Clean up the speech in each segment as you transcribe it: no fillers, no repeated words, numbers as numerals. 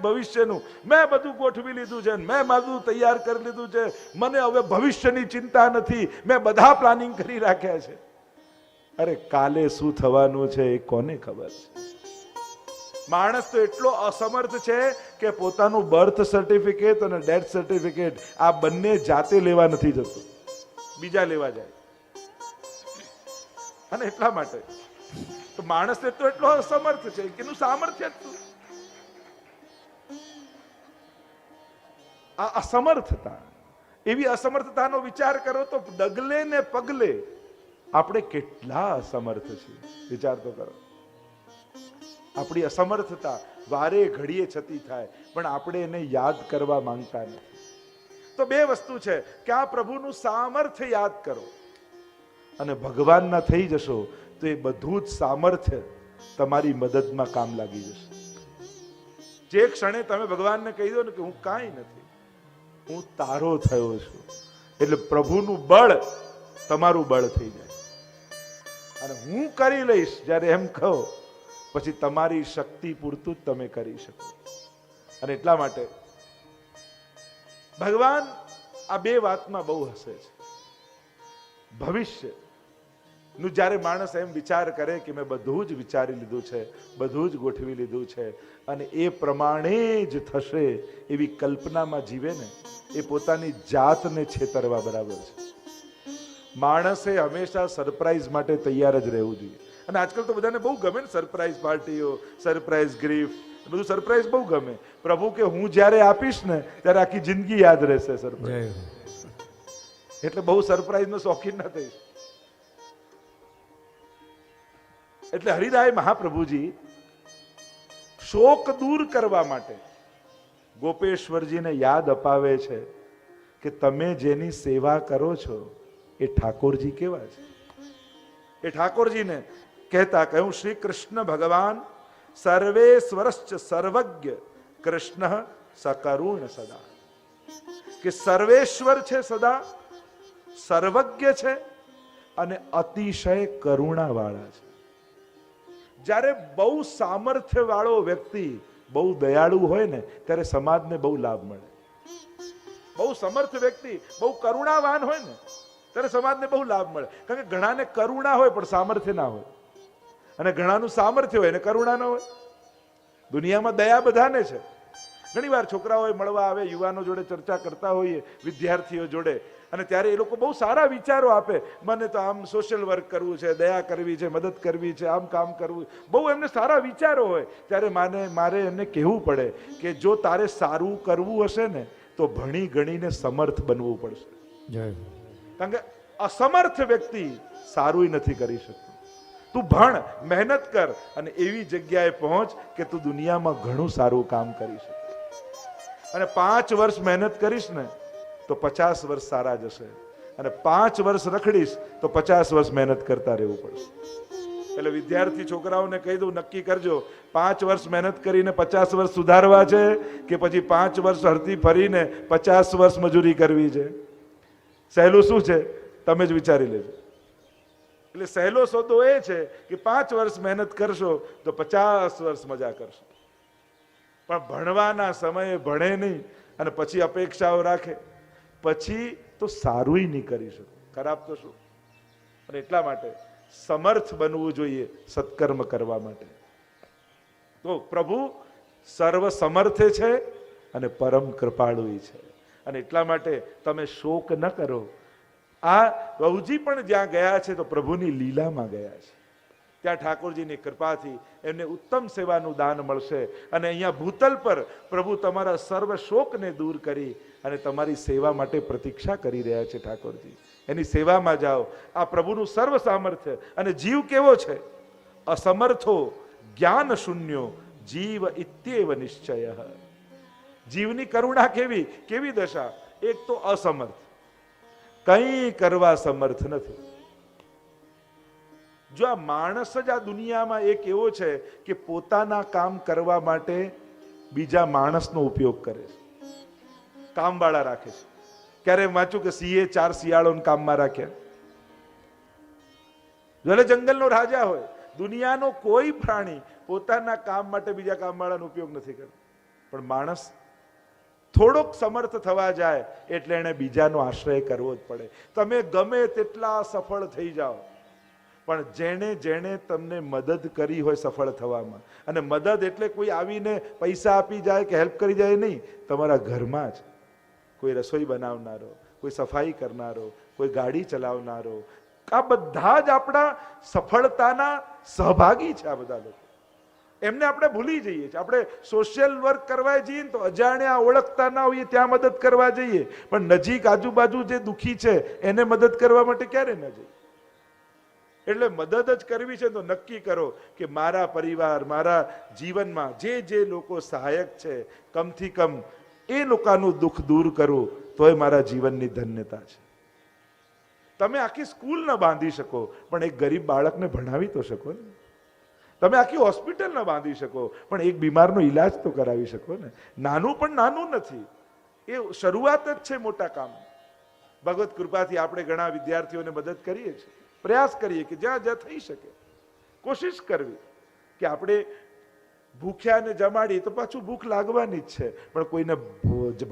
ભવિષ્યનું મેં બધું ગોઠવી લીધું છે, મેં મારું તૈયાર કરી લીધું છે, મને હવે ભવિષ્યની ચિંતા નથી, મેં બધા પ્લાનિંગ કરી રાખ્યા છે. અરે કાલે શું થવાનું છે એ કોને ખબર છે? માણસ તો એટલો અસમર્થ છે કે પોતાનું બર્થ સર્ટિફિકેટ અને ડેથ સર્ટિફિકેટ આ બંને જાતે લેવા નથી જતું, બીજા લેવા જાય. અને એટલા માટે તો માણસ તો એટલો અસમર્થ છે કે એનું સામર્થ્ય જ શું? આ અસમર્થતા, એવી અસમર્થતાનો વિચાર કરો તો ડગલે ને પગલે આપણે કેટલા અસમર્થ છીએ, વિચાર તો કરો. આપણી અસમર્થતા વારે ઘડીએ છતી થાય, પણ આપણે એને યાદ કરવા માંગતા નથી. તો બે વસ્તુ છે કે આ પ્રભુનું સામર્થ્ય યાદ કરો અને ભગવાનના થઈ જશો તો એ બધું જ સામર્થ્ય તમારી મદદમાં કામ લાગી જશે. જે ક્ષણે તમે ભગવાનને કહી દો ને કે હું કાંઈ નથી, હું તારો થયો છું, એટલે પ્રભુનું બળ તમારું બળ થઈ જાય. અને હું કરી લઈશ જ્યારે એમ કહો, પછી તમારી શક્તિ પૂરતું જ તમે કરી શકો. અને એટલા માટે ભગવાન આ બે વાતમાં બહુ હસે છે. ભવિષ્ય નું જ્યારે માણસ એમ વિચાર કરે કે મેં બધું જ વિચારી લીધું છે, બધું જ ગોઠવી લીધું છે અને એ પ્રમાણે જ થશે એવી કલ્પનામાં જીવે ને, એ પોતાની જાતને છેતરવા બરાબર છે. માણસે હંમેશા સરપ્રાઈઝ માટે તૈયાર જ રહેવું જોઈએ. અને આજકાલ તો બધાને બહુ ગમે ને સરપ્રાઈઝ પાર્ટીઓ, સરપ્રાઈઝ ગિફ્ટ, બધું સરપ્રાઈઝ બહુ ગમે. પ્રભુ કે હું જ્યારે આપીશ ને ત્યારે આખી જિંદગી યાદ રહેશે સરપ્રાઈઝ. એટલે બહુ સરપ્રાઈઝ નો શોખીન ના થઈશ. એટલે હરિરાય મહાપ્રભુજી શોક દૂર કરવા માટે ગોપેશ્વરજીને યાદ અપાવે છે કે તમે જેની સેવા કરો છો એ ઠાકોરજી કેવા છે. એ ઠાકોરજીને કહેતા કહ્યું, શ્રી કૃષ્ણ ભગવાન સર્વેશ્વરશ્ચ સર્વજ્ઞ કૃષ્ણ સકરુણ સદા. કે સર્વેશ્વર છે, સદા સર્વજ્ઞ છે અને અતિશય કરુણા વાળા છે. જ્યારે બહુ સામર્થ્ય વાળો વ્યક્તિ બહુ દયાળુ હોય ને ત્યારે સમાજને બહુ લાભ મળે. બહુ સમર્થ વ્યક્તિ બહુ કરુણાવાન હોય ને ત્યારે સમાજને બહુ લાભ મળે. કારણ કે ઘણાને કરુણા હોય પણ સામર્થ્ય ના હોય, અને ઘણાનું સામર્થ્ય હોય ને કરુણા ન હોય. દુનિયામાં દયા બધાને છે. ઘણી વાર છોકરાઓ મળવા આવે, યુવાનો જોડે ચર્ચા કરતા હોઈએ, વિદ્યાર્થીઓ જોડે, અને ત્યારે એ લોકો બહુ સારા વિચારો આપે. મને તો આમ સોશિયલ વર્ક કરવું છે, દયા કરવી છે, મદદ કરવી છે, આમ કામ કરવું, બહુ એમને સારા વિચારો હોય. ત્યારે મારે એમને કહેવું પડે કે જો તારે સારું કરવું હશે ને તો ભણી ગણીને સમર્થ બનવું પડશે. કારણ કે અસમર્થ વ્યક્તિ સારું નથી કરી શકતું. તું ભણ, મહેનત કર અને એવી જગ્યાએ પહોંચ કે તું દુનિયામાં ઘણું સારું કામ કરી શકે. અને 5 વર્ષ મહેનત કરીશ ને તો 50 વર્ષ સારા જશે, અને 5 વર્ષ રખડીશ તો 50 વર્ષ મહેનત કરતા રહેવું પડશે. એટલે વિદ્યાર્થી છોકરાઓને કહી દઉં, નક્કી કરજો 5 વર્ષ મહેનત કરીને 50 વર્ષ સુધારવા છે કે પછી 5 વર્ષ હરતી ફરીને 50 વર્ષ મજૂરી કરવી છે. સહેલું શું છે તમે જ વિચારી લેજો. એટલે સહેલો સોદો એ છે કે 5 વર્ષ મહેનત કરશો તો 50 વર્ષ મજા કરશો. પણ ભણવાના સમયે ભણે નહીં અને પછી અપેક્ષાઓ રાખે, પછી તો સારું નહીં કરી શકો, ખરાબ તો શું. અને એટલા માટે સમર્થ બનવું જોઈએ સત્કર્મ કરવા માટે. તો પ્રભુ સર્વ સમર્થ છે અને પરમ કૃપાળુ છે. અને એટલા માટે તમે શોક ન કરો. આ બહુજી પણ જ્યાં ગયા છે તો પ્રભુની લીલામાં ગયા છે. ત્યાં ઠાકોરજીની કૃપાથી એમને ઉત્તમ સેવાનું દાન મળશે. અને અહીંયા ભૂતલ પર પ્રભુ તમારા સર્વ શોકને દૂર કરી અને તમારી સેવા માટે પ્રતીક્ષા કરી રહ્યા છે. ઠાકોરજી એની સેવામાં જાઓ. આ પ્રભુનું સર્વ સામર્થ્ય. અને જીવ કેવો છે? અસમર્થો જ્ઞાન શૂન્યો જીવ ઇત્યેવ નિશ્ચય. જીવની કરુણા કેવી કેવી દશા? એક તો અસમર્થ, કંઈ કરવા સમર્થ નથી. જો આ માણસ જ આ દુનિયામાં એક એવો છે કે પોતાના કામ કરવા માટે બીજા માણસનો ઉપયોગ કરે છે, કામવાળા રાખે છે. ક્યારે વાંચ્યું કે સિંહે 4 શિયાળોને કામમાં રાખ્યા? ભલે જંગલનો રાજા હોય, દુનિયાનો કોઈ પ્રાણી પોતાના કામ માટે બીજા કામવાળાનો ઉપયોગ નથી કરતો. પણ માણસ થોડોક સમર્થ થવા જાય એટલે એને બીજાનો આશ્રય કરવો જ પડે. તમે ગમે તેટલા સફળ થઈ જાઓ, પણ જેણે જેણે તમને મદદ કરી હોય સફળ થવામાં, અને મદદ એટલે કોઈ આવીને પૈસા આપી જાય કે હેલ્પ કરી જાય નહીં, તમારા ઘરમાં જ કોઈ રસોઈ બનાવનારો, કોઈ સફાઈ કરનારો, કોઈ ગાડી ચલાવનારો, આ બધા જ આપણા સફળતાના સહભાગી છે. આ બધા લોકો, એમને આપણે ભૂલી જઈએ છીએ. આપણે સોશિયલ વર્ક કરવા જઈએ તો અજાણ્યા ઓળખતા ના હોઈએ ત્યાં મદદ કરવા જઈએ, પણ નજીક આજુબાજુ જે દુઃખી છે એને મદદ કરવા માટે ક્યારે ન જઈએ. એટલે મદદ જ કરવી છે તો નક્કી કરો કે મારા પરિવાર, મારા જીવનમાં જે જે લોકો સહાયક છે, કમથી કમ એ લોકોનું દુઃખ દૂર કરું તોય મારા જીવનની ધન્યતા છે. તમે આખી સ્કૂલ ન બાંધી શકો, પણ એક ગરીબ બાળકને ભણાવી તો શકો ને. તમે આખી હોસ્પિટલ ન બાંધી શકો, પણ એક બીમારનો ઈલાજ તો કરાવી શકો ને. નાનું પણ નાનું નથી, એ શરૂઆત જ છે મોટા કામ. ભગવત કૃપાથી આપણે ઘણા વિદ્યાર્થીઓને મદદ કરીએ છીએ, પ્રયાસ કરીએ કે જ્યાં જ્યાં થઈ શકે કોશિશ કરવી કે આપણે ભૂખ્યાને જમાડી તો પાછું ભૂખ લાગવાની જ છે, પણ કોઈને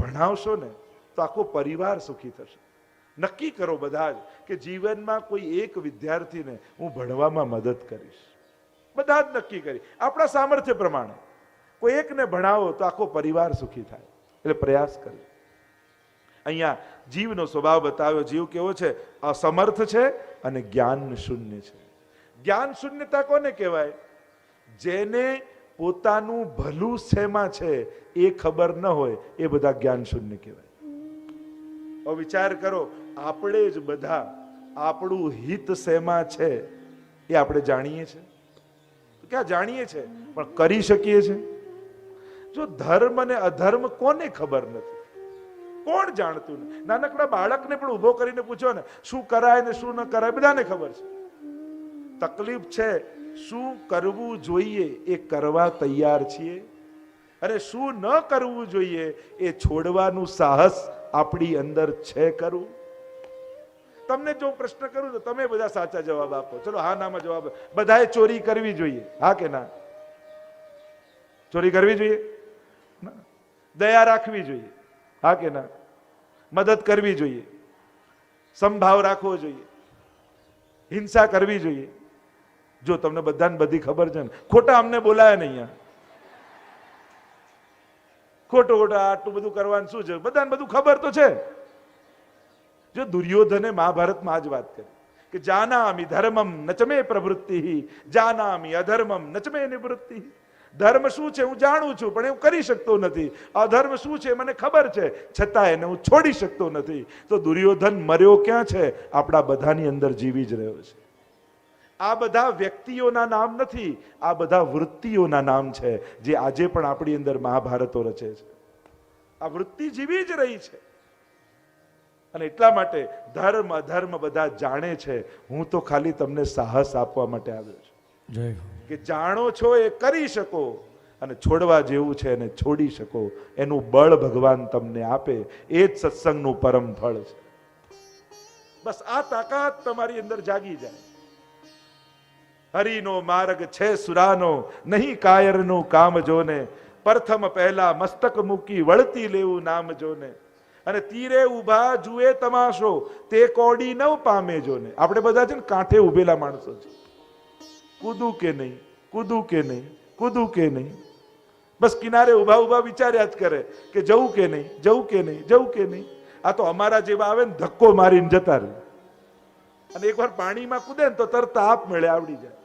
ભણાવશો ને તો આખો પરિવાર સુખી થશે. નક્કી કરો બધા જ કે જીવનમાં કોઈ એક વિદ્યાર્થીને હું ભણવામાં મદદ કરીશ. બધા જ નક્કી કરી આપણા સામર્થ્ય પ્રમાણે કોઈ એકને ભણાવો તો આખો પરિવાર સુખી થાય. એટલે પ્રયાસ કરીએ. અહીંયા જીવનો સ્વભાવ બતાવ્યો. જીવ કેવો છે? અસમર્થ છે અને જ્ઞાન શૂન્ય છે. જ્ઞાન શૂન્યતા કોને કહેવાય? જેને પોતાનું ભલું શેમાં છે એ ખબર ન હોય એ બધા જ્ઞાન શૂન્ય કહેવાય. હવે વિચાર કરો, આપણે જ બધા આપણું હિત શેમાં છે એ આપણે જાણીએ છીએ? ક્યાં જાણીએ છીએ, પણ કરી શકીએ છીએ? જો ધર્મ અને અધર્મ કોને ખબર નથી? કોણ જાણતું નથી? નાનકડા બાળકને પણ ઉભો કરીને પૂછો ને શું કરાય ને શું ન કરાય, બધાને ખબર છે. તકલીફ છે શું કરવું જોઈએ એ કરવા તૈયાર છીએ, અને શું ન કરવું જોઈએ એ છોડવાનું સાહસ આપણી અંદર છે ખરું? તમને જો પ્રશ્ન કરું તો તમે બધા સાચા જવાબ આપો. ચલો હા નામાં જવાબ. બધાએ ચોરી કરવી જોઈએ, હા કે ના? ચોરી કરવી જોઈએ? દયા રાખવી જોઈએ, હા કે ના? મદદ કરવી જોઈએ, સમભાવ રાખવો જોઈએ, હિંસા કરવી જોઈએ. જો તમને બધાને બધી ખબર છે ને, ખોટા અમને બોલાય નહીં અહીંયા. ખોટું ખોટા આટલું બધું કરવાનું શું છે? બધાને બધું ખબર તો છે. જો દુર્યોધને મહાભારતમાં આ જ વાત કરી કે જાનામિ ધર્મમ નચમે પ્રવૃત્તિ, જાનામિ અધર્મમ નચમે નિવૃત્તિ. ધર્મ શું છે હું જાણું છું, પણ હું કરી શકતો નથી. અધર્મ શું છે મને ખબર છે, છતાં એને હું છોડી શકતો નથી. તો દુર્યોધન મર્યો ક્યાં છે? આપણા બધાની અંદર જીવી જ રહ્યો છે. આ બધા વ્યક્તિઓના નામ નથી, આ બધા વૃત્તિઓના નામ છે જે આજે પણ આપણી અંદર મહાભારતો રચે છે. આ વૃત્તિ જીવી જ રહી છે. અને એટલા માટે ધર્મ અધર્મ બધા જાણે છે. હું તો ખાલી તમને સાહસ આપવા માટે આવ્યો છું. જય. કે જાણો છો એ કરી શકો, અને છોડવા જેવું છે એને છોડી શકો. એનું બળ ભગવાન તમને આપે. એ જ સત્સંગનું પરમ ફળ છે. બસ આ તાકાત તમારી અંદર જાગી જાય. હરિનો માર્ગ છે સુરાનો, નહીં કાયરનું કામ જોને. પ્રથમ પહેલા મસ્તક મૂકી વળતી લેવું નામ જોને. અને તીરે ઉભા જુએ તમાશો, તે કોડી ન પામે જોને. આપણે બધા છે ને કાંઠે ઉભેલા માણસો છે. કૂદું કે નહીં, કૂદું કે નહીં, કૂદું કે નહીં. બસ કિનારે ઉભા ઉભા વિચાર્યા જ કરે કે જવું કે નહીં, જવું કે નહીં, જવું કે નહીં. આ તો અમારા જેવા આવે ને ધક્કો મારીને જતા રહે, અને એકવાર પાણીમાં કૂદે ને તો તરત આપ મળે આવડી જાય.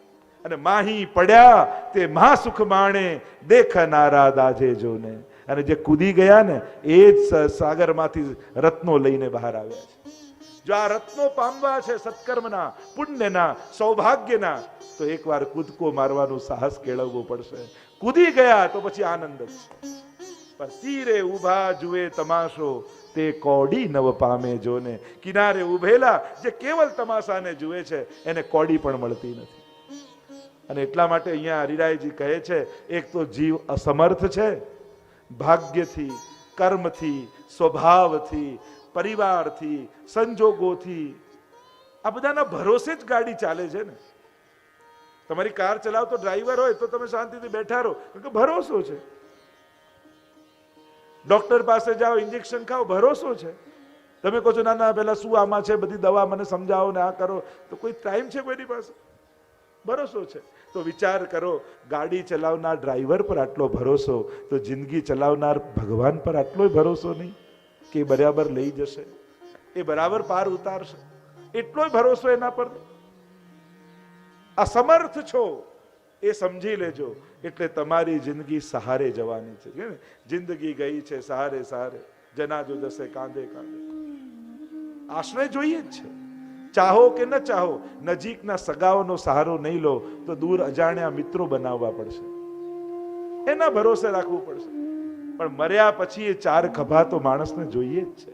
અને માહી પડ્યા તે મહાસુખ માણે, દેખનારા દાજે જોને. અને જે કૂદી ગયા ને એ જ સાગરમાંથી રત્નો લઈને બહાર આવ્યા છે. જો આ રત્નો પામવા છે સત્કર્મના, પુણ્યના, સૌભાગ્યના, તો એકવાર કૂદકો મારવાનું સાહસ કેળવવું પડશે. કૂદી ગયા તો પછી આનંદ જ છે. પણ તીરે ઉભા જુએ તમાશો, તે કોડી નવ પામે જોને. કિનારે ઉભેલા જે કેવલ તમાશાને જુએ છે એને કોડી પણ મળતી નથી. અને એટલા માટે અહીંયા હરિરાયજી કહે છે, એક તો જીવ અસમર્થ છે, ભાગ્યથી, કર્મથી, સ્વભાવથી, પરિવારથી, સંજોગોથી, આ બધાના ભરોસે જ ગાડી ચાલે છે ને. તમારી કાર ચલાવતો ડ્રાઈવર હોય તો તમે શાંતિથી બેઠા રહો, કારણ કે ભરોસો છે. ડોક્ટર પાસે જાઓ, ઇન્જેક્શન ખાઓ, ભરોસો છે. તમે કહો છો ના ના પેલા શું આમાં છે, બધી દવા મને સમજાવો ને આ કરો, તો કોઈ ટાઈમ છે કોઈની પાસે? ભરોસો છે. તો વિચાર કરો, ગાડી ચલાવનાર ડ્રાઈવર પર આટલો ભરોસો, તો જિંદગી ચલાવનાર ભગવાન પર આટલો ભરોસો નહીં કે બરાબર લઈ જશે, એ બરાબર પાર ઉતારશે, એટલો ભરોસો એના પર. અસમર્થ છો એ સમજી લેજો, એટલે તમારી જિંદગી સહારે જવાની છે. જિંદગી ગઈ છે સહારે સહારે, જનાજો જશે કાંધે કાંધે. આશ્રય જોઈએ જ છે, ચાહો કે ન ચાહો. નજીકના સગાઓનો સહારો નહીં લો તો દૂર અજાણ્યા મિત્રો બનાવવા પડશે, એના ભરોસે રાખવું પડશે. પણ મર્યા પછી એ ચાર ખભા તો માણસને જોઈએ જ છે.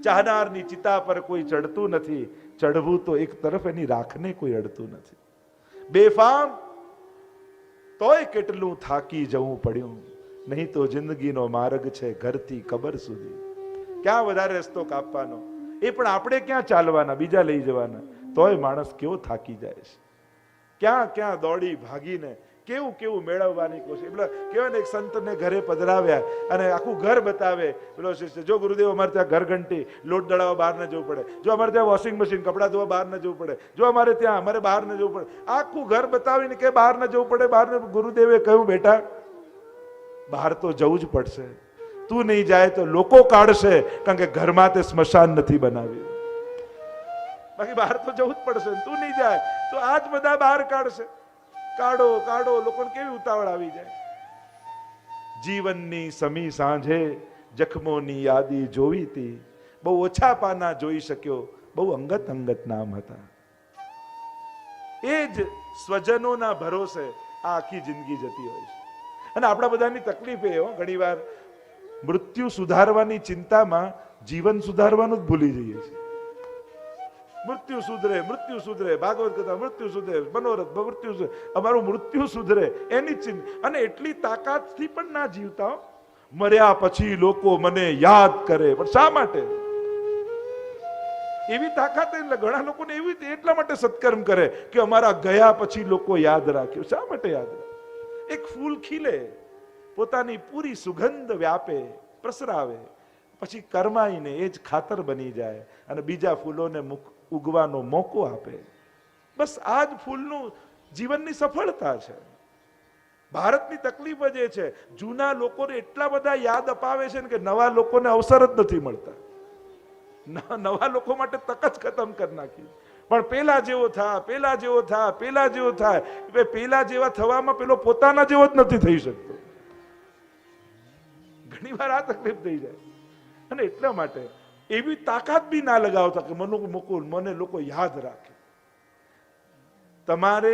ચાહનારની ચિતા પર કોઈ ચડતું નથી, ચડવું તો એક તરફ એની રાખને કોઈ અડતું નથી. બેફામ તોય કેટલું થાકી જવું પડ્યું, નહીં તો જિંદગીનો માર્ગ છે ઘરથી કબર સુધી. ક્યાં વધારે રસ્તો કાપવાનો, એ પણ આપણે ક્યાં ચાલવાના, બીજા લઈ જવાના. તોય માણસ કેવો થાકી જાય છે, ક્યાં ક્યાં દોડી ભાગીને કેવું કેવું મેળવવાની કોશિશ. એટલે કેવાય ને, એક સંતને ઘરે પધરાવ્યા અને આખું ઘર બતાવે. પેલો શિષ્ય, જો ગુરુદેવ અમારે ત્યાં ઘર ઘંટી, લોટ દળાવવા બહાર ન જવું પડે, જો અમારે ત્યાં વોશિંગ મશીન, કપડાં ધોવા બહાર ન જવું પડે, જો અમારે ત્યાં અમારે બહાર ન જવું પડે, આખું ઘર બતાવીને કે બહાર ન જવું પડે, બહાર. ગુરુદેવે કહ્યું, બેટા બહાર તો જવું જ પડશે, તું નહીં જાય તો લોકો કાઢશે, કારણ કે ઘરમાં તે સ્મશાન નથી બનાવ્યું. બાકી બહાર તો જવું જ પડશે, તું નહીં જાય તો આજ બધા બહાર કાઢશે. કાઢો કાઢો, લોકોને કેવી ઉતાવળ આવી જાય. જીવનની સમી સાંજે જખમોની યાદી જોવી હતી, બહુ ઓછા પાના જોઈ શક્યો, બહુ અંગત અંગત નામ હતા. એ જ સ્વજનોના ભરોસે આ આખી જિંદગી જતી હોય છે. અને આપણા બધાની તકલીફ એ ઘણી વાર મૃત્યુ સુધારવાની ચિંતામાં જીવન સુધારવાનું જ ભૂલી જઈએ છીએ. મૃત્યુ સુધરે, મૃત્યુ સુધરે, ભાગવત કથા મૃત્યુ સુધરે, મનોરથ મૃત્યુ સુધરે, અમારું મૃત્યુ સુધરે એની ચિંતા. અને એટલી તાકાતથી પણ ના જીવતા. મર્યા પછી લોકો મને યાદ કરે, પણ શા માટે? એવી તાકાત ઘણા લોકોને એવી એટલા માટે સત્કર્મ કરે કે અમારા ગયા પછી લોકો યાદ રાખ્યું. શા માટે યાદ રાખે? એક ફૂલ ખીલે, પોતાની પૂરી સુગંધ વ્યાપે, પ્રસરાવે, પછી કરમાઈને એ જ ખાતર બની જાય અને બીજા ફૂલોને ઉગવાનો મોકો આપે. બસ આ જ ફૂલનું જીવનની સફળતા છે. ભારતની તકલીફ જ એ છે, જૂના લોકોને એટલા બધા યાદ અપાવે છે ને કે નવા લોકોને અવસર જ નથી મળતા. નવા લોકો માટે તક જ ખતમ કરી નાખી. પણ પેલા જેવો થા, પેલા જેવો થા, પેલા જેવો થાય. પેલા જેવા થવામાં પેલો પોતાના જેવો જ નથી થઈ શકતો. ઘણી વાર આ તકલીફ થઈ જાય. અને એટલા માટે એવી તાકાત બી ના લગાવતા કે મને લોકો યાદ રાખે. તમારે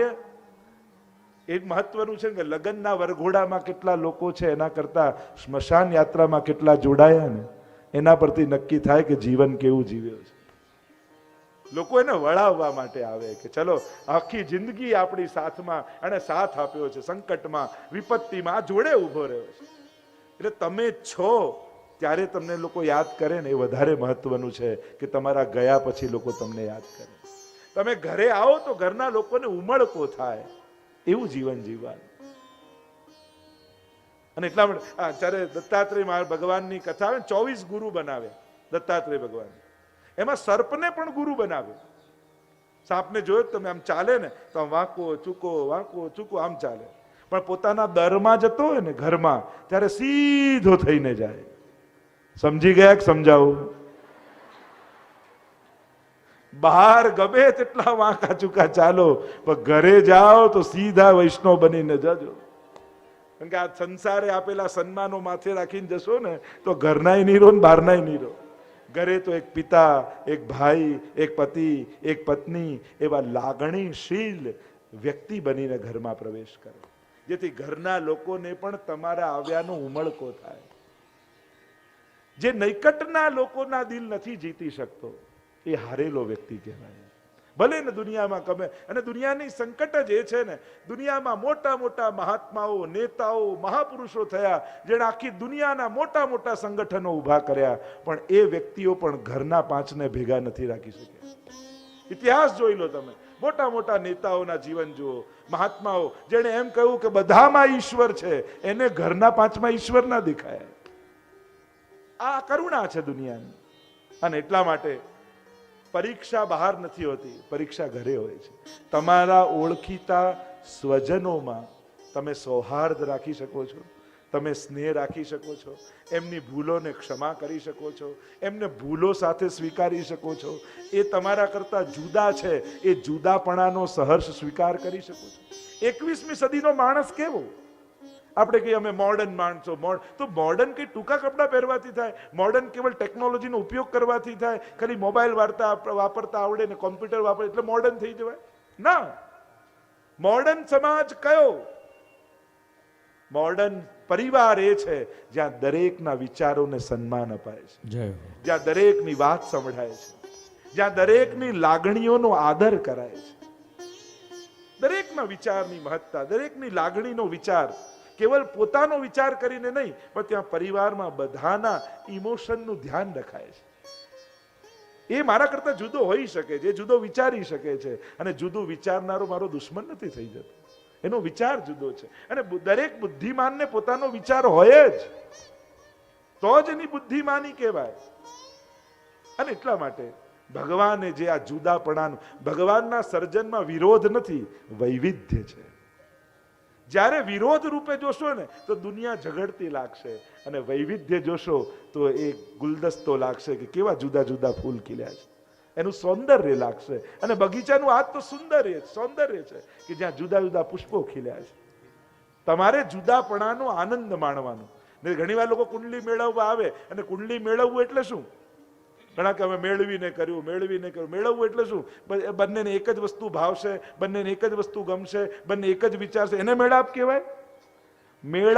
એ મહત્વનું છે કે લગ્નના વરઘોડામાં કેટલા લોકો છે એના કરતા સ્મશાન યાત્રામાં કેટલા જોડાયા ને એના પરથી નક્કી થાય કે જીવન કેવું જીવ્યો છે. લોકો એને વળાવવા માટે આવે કે ચલો આખી જિંદગી આપણી સાથમાં અને સાથ આપ્યો છે, સંકટમાં વિપત્તિમાં આ જોડે ઉભો રહ્યો છે. એટલે તમે છો ત્યારે તમને લોકો યાદ કરે ને એ વધારે મહત્વનું છે કે તમારા ગયા પછી લોકો તમને યાદ કરે. તમે ઘરે આવો તો ઘરના લોકોને ઉમળકો થાય એવું જીવન જીવવાનું. અને એટલા માટે જ્યારે દત્તાત્રેય ભગવાનની કથા આવે, 24 ગુરુ બનાવે દત્તાત્રેય ભગવાન. એમાં સર્પને પણ ગુરુ બનાવે. સાપને જોયો તમે આમ ચાલે ને તો આમ વાંકો ચૂકો આમ ચાલે, પણ પોતાના દરમાં જતો હોય ને ઘરમાં ત્યારે સીધો થઈને જાય. સમજી ગયા કે સમજાવું? બહાર ગમે તેટલા વાંકા ચૂકા ચાલો, પણ ઘરે જાઓ તો સીધા વૈષ્ણવ બનીને જજો. કારણ કે આ સંસારે આપેલા સન્માનો માથે રાખીને જશો ને તો ઘરનાય નહીં રહો ને બહારનાય નહીં રહો. ઘરે તો એક પિતા, એક ભાઈ, એક પતિ, એક પત્ની એવા લાગણીશીલ વ્યક્તિ બનીને ઘરમાં પ્રવેશ કરો, જેથી ઘરના લોકોને પણ તમારા આવ્યાનો ઉમળકો થાય. જે નૈકટના લોકોના દિલ નથી જીતી શકતો એ હારેલો વ્યક્તિ કહેવાય. ભલે ને દુનિયામાં ગમે, અને દુનિયાની સંકટ જ એ છે ને, દુનિયામાં મોટા મોટા મહાત્માઓ, નેતાઓ, મહાપુરુષો થયા જેણે આખી દુનિયાના મોટા મોટા સંગઠનો ઊભા કર્યા, પણ એ વ્યક્તિઓ પણ ઘરના 5ને ભેગા નથી રાખી શક્યા. ઇતિહાસ જોઈ લો તમે, મોટા મોટા નેતાઓના જીવન જુઓ, મહાત્માઓ જેણે એમ કહ્યું કે બધામાં ઈશ્વર છે, એને ઘરના 5માં ઈશ્વર ના દેખાયા. આ કરુણા છે દુનિયાની. અને એટલા માટે પરીક્ષા બહાર નથી હોતી, પરીક્ષા ઘરે હોય છે. તમારા ઓળખીતા સ્વજનોમાં તમે સૌહાર્દ રાખી શકો છો, તમે સ્નેહ રાખી શકો છો, એમની ભૂલોને ક્ષમા કરી શકો છો, એમને ભૂલો સાથે સ્વીકારી શકો છો. એ તમારા કરતા જુદા છે, એ જુદાપણાનો સહર્ષ સ્વીકાર કરી શકો છો. 21મી સદીનો માણસ કેવો? આપણે કહીએ અમે મોડર્ન માણસો, તો મોડર્ન કઈ ટૂંકા કપડાં પહેરવાથી થાય? મોડર્ન કેવલ ટેકનોલોજીનો ઉપયોગ કરવાથી થાય? ખાલી મોબાઈલ વાપરતા આવડે ને કોમ્પ્યુટર વાપરે એટલે મોડર્ન થઈ જવાય? ના. મોડર્ન સમાજ કયો? મોડર્ન પરિવાર એ છે જ્યાં દરેકના વિચારોને સન્માન અપાય છે, જ્યાં દરેકની વાત સંભળાય છે, જ્યાં દરેકની લાગણીઓનો આદર કરાય છે. દરેકના વિચારની મહત્તા, દરેકની લાગણીનો વિચાર, કેવલ પોતાનો વિચાર કરીને નહીં, પણ ત્યાં પરિવારમાં બધાના ઇમોશનનું ધ્યાન રખાય છે. એ મારા કરતા જુદો હોઈ શકે છે, જુદો વિચારી શકે છે, અને જુદું વિચારનારો મારો દુશ્મન નથી થઈ જતો. એનો વિચાર જુદો છે. અને દરેક બુદ્ધિમાનને પોતાનો વિચાર હોય જ, તો જ એની બુદ્ધિમાની કહેવાય. અને એટલા માટે ભગવાને જે આ જુદાપણાનું, ભગવાનના સર્જનમાં વિરોધ નથી, વૈવિધ્ય છે. જ્યારે વિરોધ રૂપે જોશો ને તો દુનિયા ઝઘડતી લાગશે, અને વૈવિધ્ય જોશો તો એ ગુલદસ્તો લાગશે કે કેવા જુદા જુદા ફૂલ ખીલ્યા છે, એનું સૌંદર્ય લાગશે. અને બગીચાનું આ તો સૌંદર્ય છે કે જ્યાં જુદા જુદા પુષ્પો ખીલ્યા છે. તમારે જુદાપણાનો આનંદ માણવાનો. ઘણી વાર લોકો કુંડલી મેળવવા આવે, અને કુંડલી મેળવવું એટલે શું? ઘણા કે અમે મેળવીને કર્યું. મેળવવું એટલે શું? બંનેને એક જ વસ્તુ ભાવશે, બંનેને એક જ વસ્તુ ગમશે, બંને એક જ વિચારશે, એને મેળાપ કહેવાય? મેળાપ